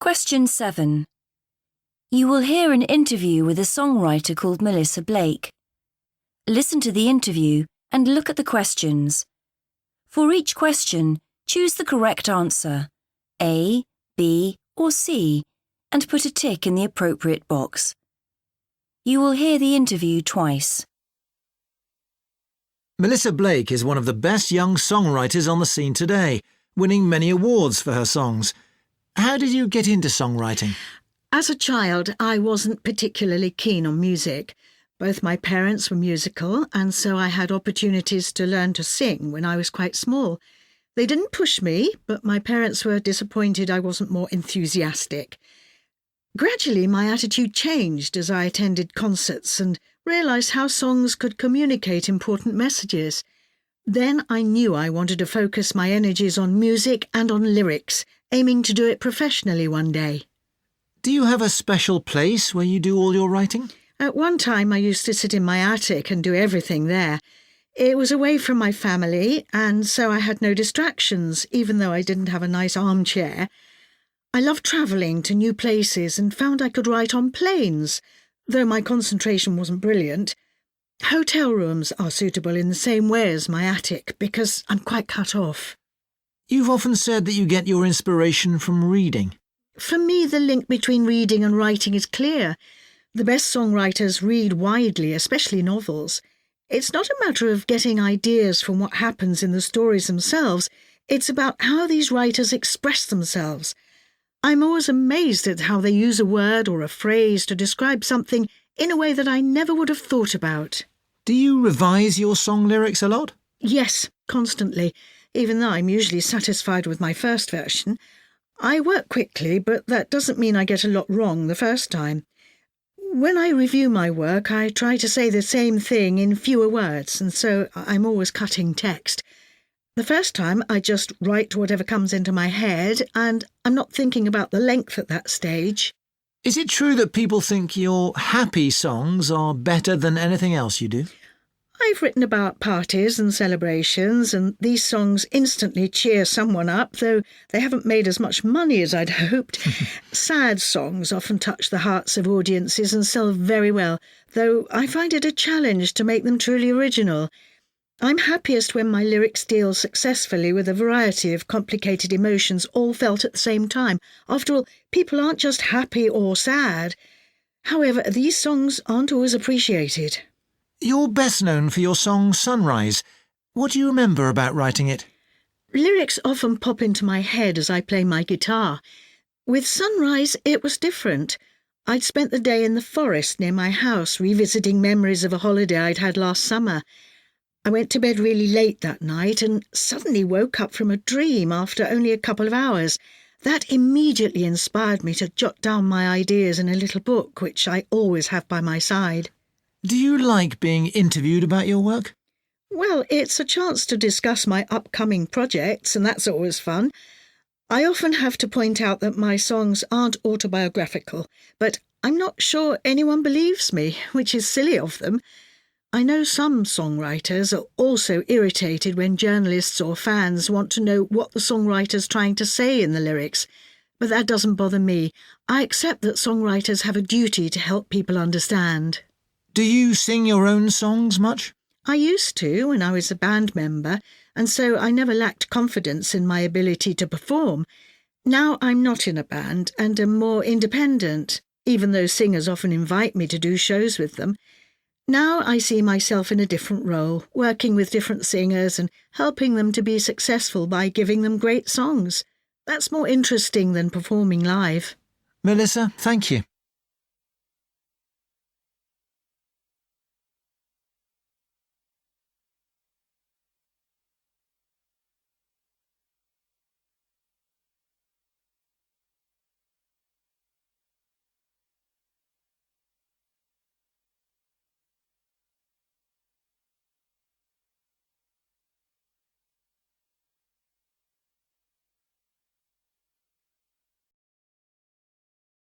Question 7. You will hear an interview with a songwriter called Melissa Blake. Listen to the interview and look at the questions. For each question, choose the correct answer, A, B, or C, and put a tick in the appropriate box. You will hear the interview twice. Melissa Blake is one of the best young songwriters on the scene today, winning many awards for her songs. How did you get into songwriting? As a child, I wasn't particularly keen on music. Both my parents were musical, and so I had opportunities to learn to sing when I was quite small. They didn't push me, but my parents were disappointed I wasn't more enthusiastic. Gradually, my attitude changed as I attended concerts and realised how songs could communicate important messages. Then I knew I wanted to focus my energies on music and on lyrics, aiming to do it professionally one day. Do you have a special place where you do all your writing? At one time, I used to sit in my attic and do everything there. It was away from my family, and so I had no distractions, even though I didn't have a nice armchair. I loved travelling to new places and found I could write on planes, though my concentration wasn't brilliant. Hotel rooms are suitable in the same way as my attic because I'm quite cut off. You've often said that you get your inspiration from reading. For me, the link between reading and writing is clear. The best songwriters read widely, especially novels. It's not a matter of getting ideas from what happens in the stories themselves. It's about how these writers express themselves. I'm always amazed at how they use a word or a phrase to describe something in a way that I never would have thought about. Do you revise your song lyrics a lot? Yes, constantly, even though I'm usually satisfied with my first version. I work quickly, but that doesn't mean I get a lot wrong the first time. When I review my work, I try to say the same thing in fewer words, and so I'm always cutting text. The first time, I just write whatever comes into my head, and I'm not thinking about the length at that stage. Is it true that people think your happy songs are better than anything else you do? I've written about parties and celebrations, and these songs instantly cheer someone up, though they haven't made as much money as I'd hoped. Sad songs often touch the hearts of audiences and sell very well, though I find it a challenge to make them truly original. I'm happiest when my lyrics deal successfully with a variety of complicated emotions all felt at the same time. After all, people aren't just happy or sad. However, these songs aren't always appreciated. You're best known for your song Sunrise. What do you remember about writing it? Lyrics often pop into my head as I play my guitar. With Sunrise, it was different. I'd spent the day in the forest near my house, revisiting memories of a holiday I'd had last summer. I went to bed really late that night and suddenly woke up from a dream after only a couple of hours. That immediately inspired me to jot down my ideas in a little book, which I always have by my side. Do you like being interviewed about your work? Well, it's a chance to discuss my upcoming projects, and that's always fun. I often have to point out that my songs aren't autobiographical, but I'm not sure anyone believes me, which is silly of them. I know some songwriters are also irritated when journalists or fans want to know what the songwriter's trying to say in the lyrics, but that doesn't bother me. I accept that songwriters have a duty to help people understand. Do you sing your own songs much? I used to when I was a band member, and so I never lacked confidence in my ability to perform. Now I'm not in a band and am more independent, even though singers often invite me to do shows with them. Now I see myself in a different role, working with different singers and helping them to be successful by giving them great songs. That's more interesting than performing live. Melissa, thank you.